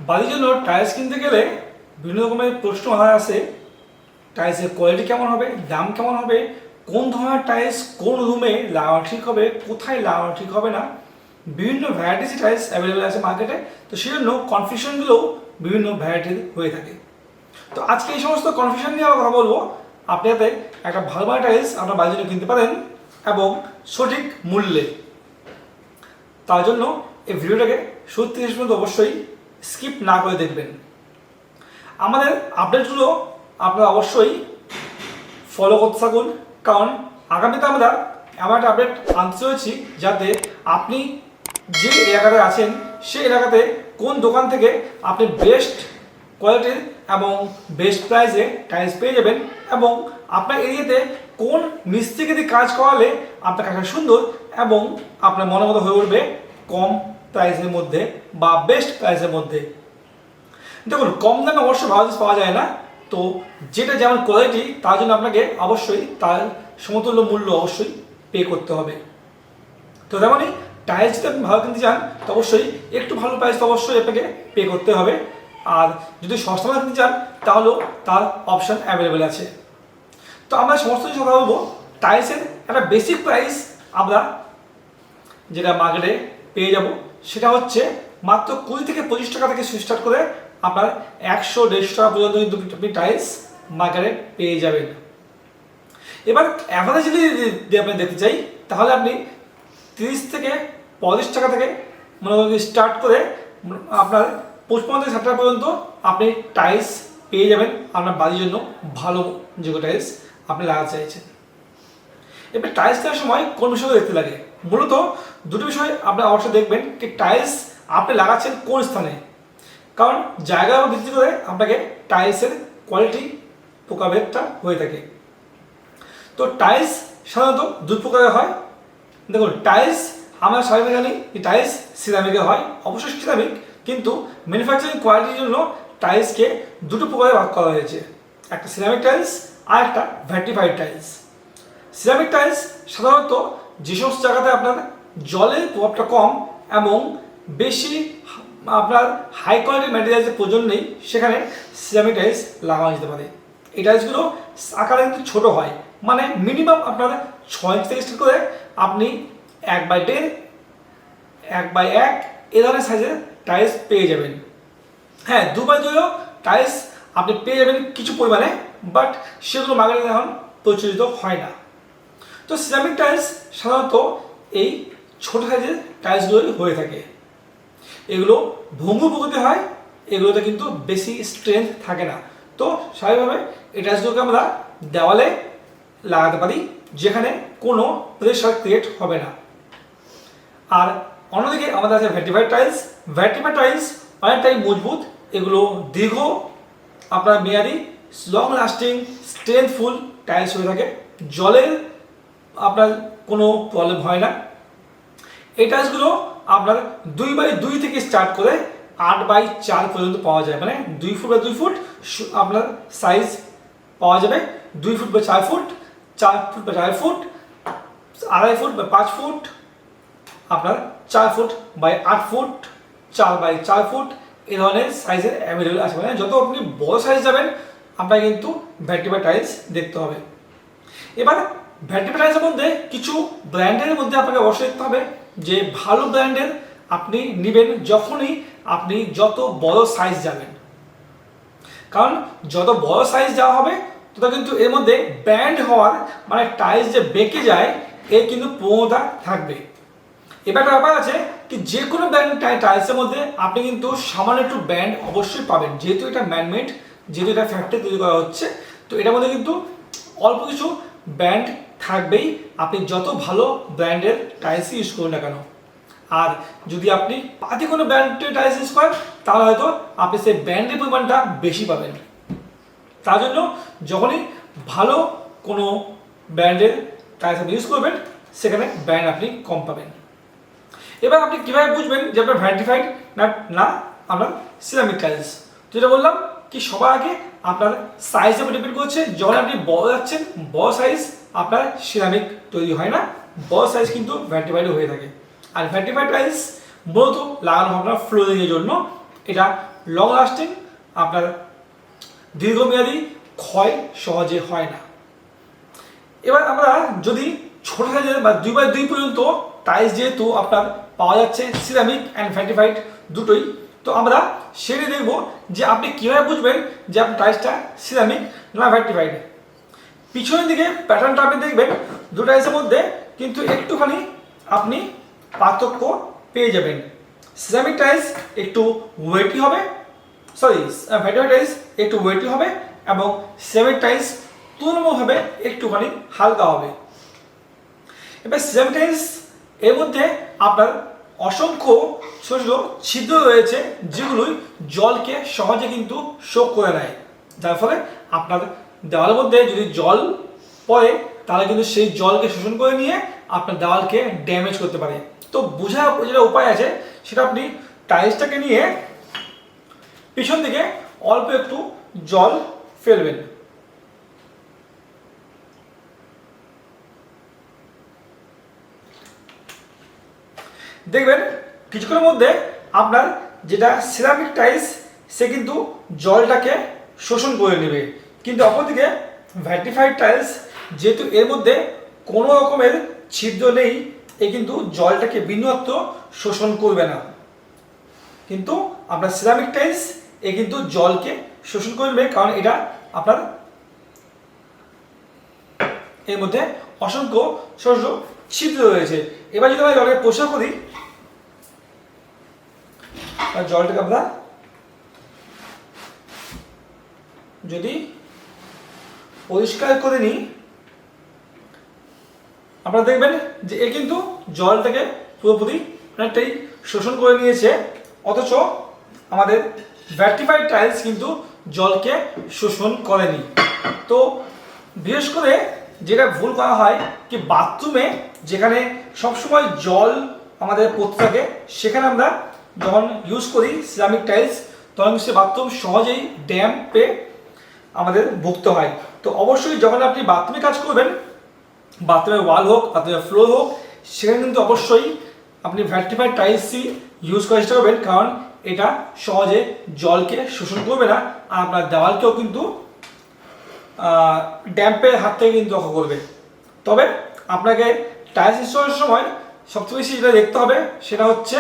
বাড়ির জন্য টাইলস কিনতে গেলে বিভিন্ন রকমের প্রশ্ন মাথায় আসে। টাইলসের কোয়ালিটি কেমন হবে, দাম কেমন হবে, কোন ধরনের টাইলস কোন রুমে লাগানো ঠিক হবে, কোথায় লাগানো ঠিক হবে না। বিভিন্ন ভ্যারাইটিস টাইলস অ্যাভেলেবেল আছে মার্কেটে, তো সেই জন্য কনফিউশনগুলোও বিভিন্ন ভ্যারাইটির হয়ে থাকে। তো আজকে এই সমস্ত কনফিউশন নিয়ে আমরা কথা বলবো। আপনি যাতে একটা ভালো মানের টাইলস আপনার বাড়ির জন্য কিনতে পারেন এবং সঠিক মূল্যে। তার জন্য এই ভিডিওটাকে শুরু থেকে শেষ পর্যন্ত অবশ্যই স্কিপ না করে দেখবেন। আমাদের আপডেটগুলো আপনারা অবশ্যই ফলো করতে থাকুন, কারণ আগামীতে আমরা এমন একটা আপডেট আনতে চলেছি যাতে আপনি যে এলাকাতে আছেন সেই এলাকাতে কোন দোকান থেকে আপনি বেস্ট কোয়ালিটির এবং বেস্ট প্রাইসে টাইলস পেয়ে যাবেন, এবং আপনার এরিয়াতে কোন মিস্ত্রিকে দিয়ে কাজ করালে আপনার কাজটা সুন্দর এবং আপনার মনের মতো হয়ে উঠবে কম প্রাইসের মধ্যে বা বেস্ট প্রাইসের মধ্যে। দেখুন, কম দামে অবশ্যই ভালো জিনিস পাওয়া যায় না, তো যেটা যেমন কোয়ালিটি তার জন্য আপনাকে অবশ্যই তার সমতুল্য মূল্য অবশ্যই পে করতে হবে। তো তেমনই টাইলস যদি আপনি ভালো কিনতে চান তো অবশ্যই একটু ভালো প্রাইস তো অবশ্যই আপনাকে পে করতে হবে। আর যদি সস্তা মাল কিনতে চান তাহলেও তার অপশান অ্যাভেলেবেল আছে। তো আমরা সমস্ত কিছু কথা বলবো। টাইলসের একটা বেসিক প্রাইস আমরা যেটা মার্কেটে পেয়ে যাব সেটা হচ্ছে মাত্র 20 থেকে 25 টাকা থেকে স্টার্ট করে আপনার 100-150 টাকা পর্যন্ত কিন্তু আপনি টাইলস মার্কেটে পেয়ে যাবেন। এবার অ্যাভারেজ যদি আপনি দেখতে চাই তাহলে আপনি 30 থেকে 35 টাকা থেকে মনে স্টার্ট করে আপনার 55 থেকে 60 টাকা পর্যন্ত আপনি টাইলস পেয়ে যাবেন আপনার বাড়ির জন্য ভালো যোগ্য টাইলস আপনি লাগাতে চাইছেন। এবার টাইলস দেওয়ার সময় কোন বিষয়গুলো দেখতে লাগে, মূলত দুটো বিষয় আপনি অবশ্যই দেখবেন কি টাইলস আপনি লাগাচ্ছেন কোন স্থানে, কারণ জায়গার উপর ভিত্তি করে আপনাকে টাইলসের কোয়ালিটি প্রকারভেদটা হয়ে থাকে। তো টাইলস সাধারণত দুই প্রকারের হয়। দেখুন, টাইলস আমরা সবাই জানি টাইলস সিরামিকের হয়, অবশ্যই সিরামিক, কিন্তু ম্যানুফ্যাকচারিং কোয়ালিটির জন্য টাইলসকে দুটো প্রকারে ভাগ করা হয়েছে, একটা সিরামিক টাইলস আর একটা ভার্টিফাইড টাইলস। সিরামিক টাইলস সাধারণত যে সমস্ত জায়গাতে আপনার জলের প্রভাবটা কম এবং বেশি আপনার হাই কোয়ালিটির ম্যাটেরিয়ালসের প্রয়োজন নেই, সেখানে সিরামিক টাইলস লাগানো যেতে পারে। এই টাইলসগুলো আকারে কিন্তু ছোটো হয়, মানে মিনিমাম আপনার 6 ইঞ্চি থেকে স্টার্ট করে আপনি 1/1.5, 1/1 এ ধরনের সাইজের টাইলস পেয়ে যাবেন। হ্যাঁ, 2/2 টাইলস আপনি পেয়ে যাবেন কিছু পরিমাণে, বাট সেগুলো মার্কেটে এখন প্রচলিত হয় না। তো সিরামিক টাইলস সাধারণত এই ছোট সাইজের টাইলসগুলোই হয়ে থাকে। এগুলো ভঙ্গুর প্রকৃতি হয়, এগুলোতে কিন্তু বেশি স্ট্রেংথ থাকে না। তো স্বাভাবিকভাবে এই টাইলসগুলোকে আমরা দেওয়ালে লাগাতে পারি যেখানে কোনো প্রেশার ক্রিয়েট হবে না। আর অন্যদিকে আমাদের আছে ভার্টিফাইড টাইলস। ভার্টিফাইড টাইলস অনেকটাই মজবুত, এগুলো দীর্ঘ আপনার মেয়াদি লং লাস্টিং স্ট্রেংথফুল টাইলস হয়ে থাকে, জলের আপনার কোনো প্রবলেম হয় না। এই টাইলসগুলো আপনার 2/2 থেকে স্টার্ট করে 8/4 পর্যন্ত পাওয়া যায়, মানে 2 ফুট বাই 2 ফুট আপনার সাইজ পাওয়া যাবে। 2 foot by 4 foot, 4 foot by 4 foot, 2.5 foot by 5 foot, আপনার 4 ফুট বাই 8 ফুট, 4/4 ফুট, এই ধরনের সাইজের অ্যাভেলেবেল আছে। মানে যত আপনি বড় সাইজ যাবেন আপনাকে কিন্তু ভার্টিফাইড টাইলস দেখতে হবে। এবার ভার্টিফাইড টাইলসের মধ্যে কিছু ব্র্যান্ডের মধ্যে আপনাকে অবশ্যই দেখতে হবে যে ভালো ব্র্যান্ডের আপনি নেবেন যখনই আপনি যত বড় সাইজ যাবেন, কারণ যত বড় সাইজ যাওয়া হবে তত কিন্তু এর মধ্যে ব্যান্ড হওয়ার, মানে টাইলস যে বেঁকে যায় এর কিন্তু প্রবণতা থাকবে। এবার একটা ব্যাপার আছে কি যে কোনো ব্র্যান্ড টাইলসের মধ্যে আপনি কিন্তু সামান্য একটু ব্যান্ড অবশ্যই পাবেন, যেহেতু এটা ম্যানমেড, যেহেতু এটা ফ্যাক্টরি তৈরি করা হচ্ছে, তো এটার মধ্যে কিন্তু অল্প কিছু ব্যান্ড থাকবেই, আপনি যত ভালো ব্র্যান্ডের টাইলস ইউজ করুন না কেন। আর যদি আপনি পাতি কোনো ব্র্যান্ডের টাইলস ইউজ করেন তাহলে হয়তো আপনি সেই ব্র্যান্ডের পরিমাণটা বেশি পাবেন। তার জন্য যখনই ভালো কোনো ব্র্যান্ডের টাইলস আপনি ইউজ করবেন সেখানে ব্র্যান্ড আপনি কম পাবেন। এবার আপনি কীভাবে বুঝবেন যে আপনার ভার্টিফাইড না আপনার সিরামিক টাইলস? যেটা বললাম কি সবার আগে আপনার সাইজের উপর ডিপেন্ড করছে। যখন আপনি বড় যাচ্ছেন, বড় সাইজ আপনার সিরামিক তৈরি হয় না, বড় সাইজ কিন্তু ভার্টিফাইড হয়ে থাকে। আর ভার্টিফাইড টাইলস মূলত লাগানো আপনার ফ্লোরিংয়ের জন্য, এটা লং লাস্টিং, আপনার দীর্ঘমেয়াদী ক্ষয় সহজে হয় না। এবার আমরা যদি ছোট সাইজের বা 2x2 পর্যন্ত টাইলস যেহেতু আপনার পাওয়া যাচ্ছে সিরামিক অ্যান্ড ভ্যাটিফাইড দুটোই, তো আমরা সেটি দেখব যে আপনি কীভাবে বুঝবেন যে আপনার টাইলসটা সিরামিক না ভ্যাটিফাইড। পিছনের দিকে প্যাটার্নটা আপনি দেখবেন দুটো টাইলসের মধ্যে কিন্তু একটুখানি আপনি পার্থক্য পেয়ে যাবেন। সিরামিক টাইলস একটু ওয়েটি হবে, ভ্যাটিফাইড টাইলস একটু ওয়েটি হবে এবং সিরামিক টাইলস তুলনামূলকভাবে একটুখানি হালকা হবে। এবার সিরামিক টাইলস এর মধ্যে আপনার অসংখ্য ছোট ছোট ছিদ্র রয়েছে যেগুলোই জলকে সহজে কিন্তু শোক করে নেয়, যার ফলে আপনার দেওয়ালের মধ্যে যদি জল পড়ে তাহলে কিন্তু সেই জলকে শোষণ করে নিয়ে আপনার দেওয়ালকে ড্যামেজ করতে পারে। তো বোঝার যেটা উপায় আছে সেটা আপনি টাইলসটাকে নিয়ে পিছন দিকে অল্প একটু জল ফেলবেন। দেখবেন কিছুক্ষণের মধ্যে আপনার যেটা সিরামিক টাইলস সে কিন্তু জলটাকে শোষণ করে নেবে, কিন্তু অপরদিকে ভ্যাটিফাইড টাইলস যেহেতু এর মধ্যে কোনো রকমের ছিদ্র নেই, এ কিন্তু জলটাকে বিন্দুমাত্র শোষণ করবে না। কিন্তু আপনার সিরামিক টাইলস এ কিন্তু জলকে শোষণ করবে, কারণ এটা আপনার এর মধ্যে অসংখ্য ছোট ছোট ছিদ্র রয়েছে। এবার যদি আমরা জলকে পরিষ্কার করি, জলটাকে আমরা যদি পরিষ্কার করে নিই, আপনারা দেখবেন যে এ কিন্তু জলটাকে পুরোপুরি অনেকটাই শোষণ করে নিয়েছে, অথচ আমাদের ভ্যাটিফাইড টাইলস কিন্তু জলকে শোষণ করেনি। তো বিশেষ করে যেটা ভুল করা হয় কি, বাথরুমে যেখানে সবসময় জল আমাদের পড়তে থাকে সেখানে আমরা যখন ইউজ করি সিরামিক টাইলস তখন সে বাথরুম সহজেই ড্যাম্পে আমাদের ভুগতে হয়। তো অবশ্যই যখন আপনি বাথরুমে কাজ করবেন, বাথরুমের ওয়াল হোক বাথরুমের ফ্লোর হোক, সেখানে কিন্তু অবশ্যই আপনি ভ্যাটিফাইড টাইলসই ইউজ করার চেষ্টা করবেন, কারণ এটা সহজে জলকে শোষণ করবে না আর আপনার দেওয়ালকেও কিন্তু ড্যাম্পের হাত থেকে কিন্তু রক্ষা করবে। তবে আপনাকে টাইলস ইনস্টলের সময় সবচেয়ে বেশি যেটা দেখতে হবে সেটা হচ্ছে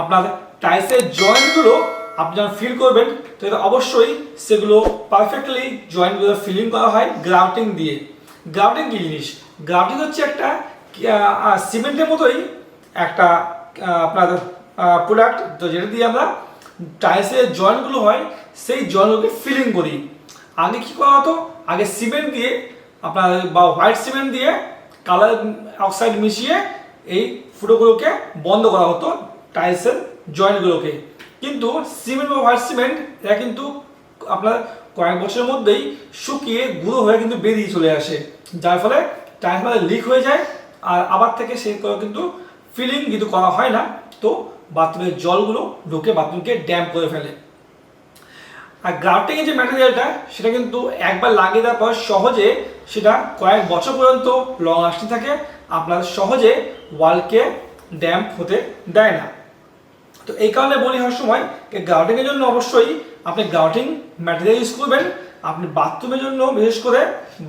আপনার টাইলসের জয়েন্টগুলো আপনি যখন ফিল করবেন তাহলে অবশ্যই সেগুলো পারফেক্টলি জয়েন্টগুলো ফিলিং করা হয় গ্রাউটিং দিয়ে। গ্রাউটিং কী জিনিস? গ্রাউটিং হচ্ছে একটা সিমেন্টের মতোই একটা আপনার প্রোডাক্ট, তো যেটা দিয়ে আমরা টাইলসের জয়েন্টগুলো হয় সেই জয়েন্টগুলোকে ফিলিং করি। আগে কী করা হতো, আগে সিমেন্ট দিয়ে আপনার বা হোয়াইট সিমেন্ট দিয়ে কালার অক্সাইড মিশিয়ে এই ফুটোগুলোকে বন্ধ করা হতো টাইলসের জয়েন্টগুলোকে। কিন্তু সিমেন্ট বা হোয়াইট সিমেন্ট এরা কিন্তু আপনার কয়েক বছরের মধ্যেই শুকিয়ে গুঁড়ো হয়ে কিন্তু বেরিয়ে চলে আসে, যার ফলে টাইলস লিক হয়ে যায় আর আবার থেকে সেই কিন্তু ফিলিং কিন্তু করা হয় না। তো বাথরুমের জলগুলো ঢুকে বাথরুমকে ড্যাম্প করে ফেলে। আর গ্রাফটিংয়ের যে ম্যাটেরিয়ালটা সেটা কিন্তু একবার লাগিয়ে দেওয়ার পর সহজে সেটা কয়েক বছর পর্যন্ত লং লাস্টিং থাকে, আপনার সহজে ওয়ালকে ড্যাম্প হতে দেয় না। তো এই কারণে বলি হওয়ার সময় গ্রাউটিংয়ের জন্য অবশ্যই আপনি গ্রাউটিং ম্যাটেরিয়াল ইউজ করবেন। আপনি বাথরুমের জন্য বিশেষ করে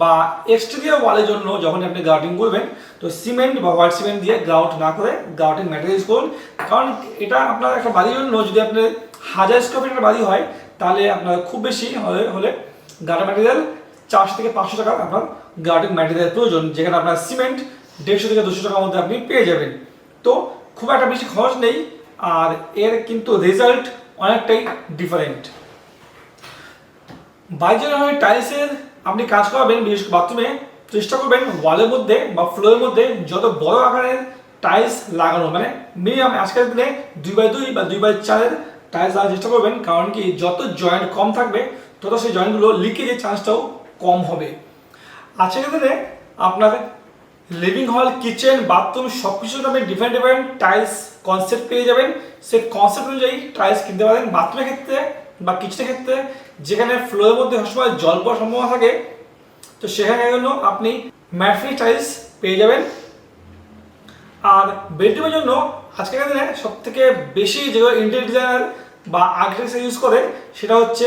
বা এক্সটেরিয়র ওয়ালের জন্য যখন আপনি গ্রাউটিং করবেন তো সিমেন্ট বা হোয়াইট সিমেন্ট দিয়ে গ্রাউট না করে গ্রাউটিং ম্যাটেরিয়াল ইউজ করুন, কারণ এটা আপনার একটা বাড়ির জন্য যদি আপনার 1000 স্কোয়ার ফিটের বাড়ি হয় তাহলে আপনার খুব বেশি হলে গ্রাউটিং ম্যাটেরিয়াল 400 থেকে 500 টাকা আপনার গ্রাউটিং ম্যাটেরিয়াল প্রয়োজন, যেখানে আপনার সিমেন্ট 150 থেকে 200 টাকার মধ্যে আপনি পেয়ে যাবেন। তো খুব একটা বেশি খরচ নেই আর এর কিন্তু রেজাল্ট অনেকটাই ডিফারেন্ট। বাইরে টাইলসের আপনি কাজ করাবেন, বিশেষ করে বাথরুমে চেষ্টা করবেন ওয়ালের মধ্যে বা ফ্লোরের মধ্যে যত বড় আকারের টাইলস লাগানো, মানে মিনিমাম আজকের দিনে 2x2 বা 2x4 টাইলস লাগানোর চেষ্টা করবেন, কারণ কি যত জয়েন্ট কম থাকবে তত সেই জয়েন্টগুলো লিকেজের চান্সটাও কম হবে। আজকের দিনে আপনার লিভিং হল, কিচেন, বাথরুম সব কিছুর আপনি ডিফারেন্ট ডিফারেন্ট টাইলস কনসেপ্ট পেয়ে যাবেন। সেই কনসেপ্ট অনুযায়ী টাইলস কিনতে পারেন। বাথরুমের ক্ষেত্রে বা কিচেনের ক্ষেত্রে যেখানে ফ্লোরের মধ্যে সবসময় জল পড়ার সম্ভাবনা থাকে তো সেখানে জন্য আপনি ম্যাট ফিনিশ টাইলস পেয়ে যাবেন। আর বেডরুমের জন্য আজকের দিনে সব থেকে বেশি যেগুলো ইন্টেরিয়র ডিজাইনার বা আর্কিটেক্ট ইউজ করে সেটা হচ্ছে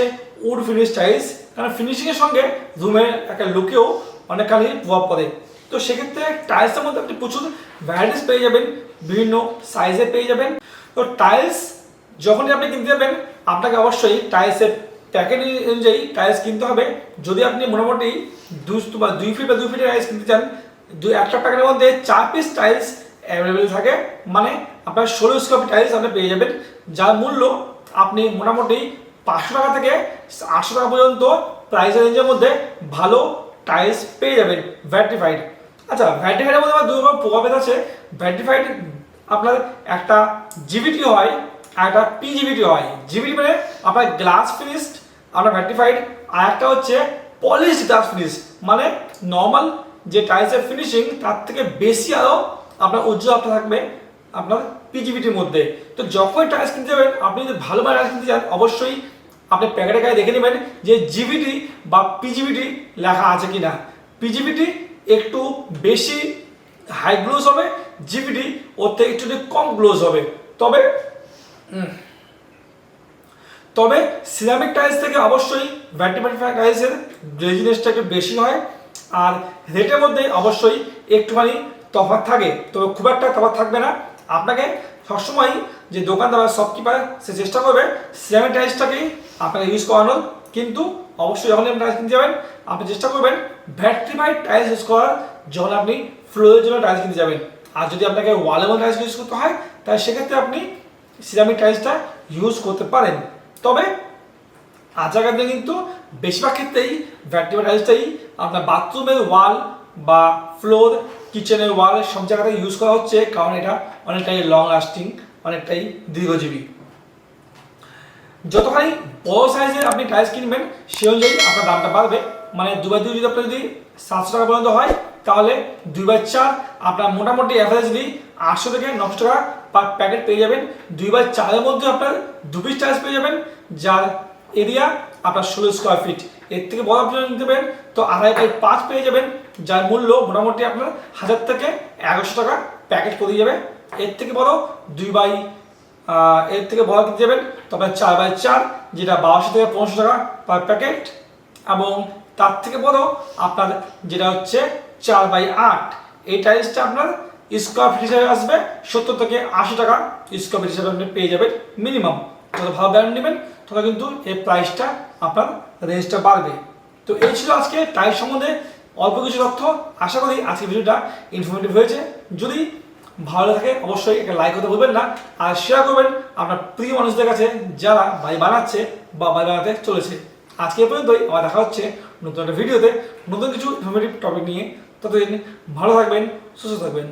উড ফিনিশ টাইলস, কারণ ফিনিশিংয়ের সঙ্গে রুমের একটা লুকেও অনেকখানি প্রভাব পড়ে। তো সেক্ষেত্রে টাইলসের মধ্যে আপনি প্রচুর ভ্যারাইটিস পেয়ে যাবেন, বিভিন্ন সাইজে পেয়ে যাবেন। তো টাইলস যখনই আপনি কিনতে যাবেন আপনাকে অবশ্যই টাইলসের প্যাকেট অনুযায়ী টাইলস কিনতে হবে। যদি আপনি মোটামুটি 2 ফিট বা 2 ফিটের টাইলস কিনতে চান, একটা প্যাকেটের মধ্যে 4 পিস টাইলস অ্যাভেলেবেল থাকে, মানে আপনার 16 স্কোয়ার ফিট টাইলস আপনি পেয়ে যাবেন, যার মূল্য আপনি মোটামুটি 500 টাকা থেকে 800 টাকা পর্যন্ত প্রাইস রেঞ্জের মধ্যে ভালো টাইলস পেয়ে যাবেন ভ্যাটিফাইড। আচ্ছা, ভ্যাটিফাইডের মধ্যে আবার 2 রকম প্রভাবেদ আছে। ভ্যাটিফাইড আপনার একটা জিবিটি হয় আর একটা পিজিবিটি হয়। জিবিটি মানে আপনার গ্লাস ফিনিশড আপনার ভ্যাটিফাইড, আর একটা হচ্ছে পলিশ গ্লাস ফিনিশ, মানে নর্মাল যে টাইলসের ফিনিশিং তার থেকে বেশি আরও আপনার উজ্জ্বল থাকবে আপনার পিজিবিটির মধ্যে। তো যখন টাইলস কিনতে যাবেন, আপনি যদি ভালো টাইলস কিনতে চান অবশ্যই আপনি প্যাকেটের গায়ে দেখে নেবেন যে জিবিটি বা পিজিবিটি লেখা আছে কিনা। পিজিবিটি একটু বেশি হাই গ্লোজ হবে, জিবিটি ওর থেকে একটু কম গ্লোজ হবে। তবে সিরামিক টাইলস থেকে অবশ্যই ভ্যাটিফাইড টাইলসের রেজিনেসটা একটু বেশি হয়, আর রেটের মধ্যে অবশ্যই একটুখানি তফাৎ থাকে, তবে খুব একটা তফাৎ থাকবে না। আপনাকে সবসময় যে দোকানদার বা শপকিপার সে চেষ্টা করবে সিরামিক টাইলসটাকেই আপনাকে ইউজ করানোর, কিন্তু অবশ্যই যখন আপনি টাইলস কিনতে যাবেন আপনি চেষ্টা করবেন ভ্যাটিফাইড টাইলস ইউজ করার যখন আপনি ফ্লোরের জন্য টাইলস কিনতে যাবেন। আর যদি আপনাকে ওয়ালের মধ্যে টাইলস ইউজ করতে হয় তাহলে সেক্ষেত্রে আপনি সিরামিক টাইলসটা ইউজ করতে পারেন। তবে আজকাল দিনে কিন্তু বেশিরভাগ ক্ষেত্রেই ভ্যাটিফাইড টাইলসটাই আপনার বাথরুমের ওয়াল বা ফ্লোর, কিচেনের ওয়াল সব জায়গাতে ইউজ করা হচ্ছে, কারণ এটা অনেকটাই লং লাস্টিং, অনেকটাই দীর্ঘজীবী। যতখানি বড় সাইজের আপনি টাইলস কিনবেন সে অনুযায়ী আপনার দামটা বাড়বে। মানে 2x2 যদি আপনার যদি 700 টাকা পর্যন্ত হয়, তাহলে 2x4 আপনার মোটামুটি অ্যাভারেজলি 800 থেকে 900 টাকা পার প্যাকেট পেয়ে যাবেন। 2x4-এর মধ্যে আপনার 2 পিস টাইলস পেয়ে যাবেন, যার এরিয়া আপনার 16 স্কোয়ার ফিট। এর থেকে বড় আপনি নিতে পারেন তো 2.5x5 পেয়ে যাবেন, যার মূল্য মোটামুটি আপনার 1000 থেকে 1100 টাকা প্যাকেট করে যাবে। এর থেকে বড় এর থেকে বড় কিনতে যাবেন তবে 4x4, যেটা 1200 থেকে 1500 টাকা পার প্যাকেট, এবং তার থেকে বড় আপনার যেটা হচ্ছে 4x8। এই টাইলসটা আপনার স্কোয়ার ফিট হিসাবে আসবে 70 থেকে 80 টাকা স্কোয়ার ফিট হিসাবে আপনি পেয়ে যাবেন মিনিমাম। যত ভালো ব্র্যান্ড নেবেন তত কিন্তু এই প্রাইসটা আপনার রেঞ্জটা বাড়বে। তো এই ছিল আজকে টাইলস সম্বন্ধে অল্প কিছু তথ্য। আশা করি আজকে ভিডিওটা ইনফরমেটিভ হয়েছে। যদি ভালো থাকে অবশ্যই একটা লাইক করতে ভুলবেন না, আর শেয়ার করবেন আপনার প্রিয় মানুষদের কাছে যারা বাড়ি বানাচ্ছে বা বাড়ি বানাতে চলেছে। আজকে এই পর্যন্তই, আবার দেখা হচ্ছে নতুন একটা ভিডিওতে নতুন কিছু ইনফরমেটিভ টপিক নিয়ে। ততদিন ভালো থাকবেন, সুস্থ থাকবেন।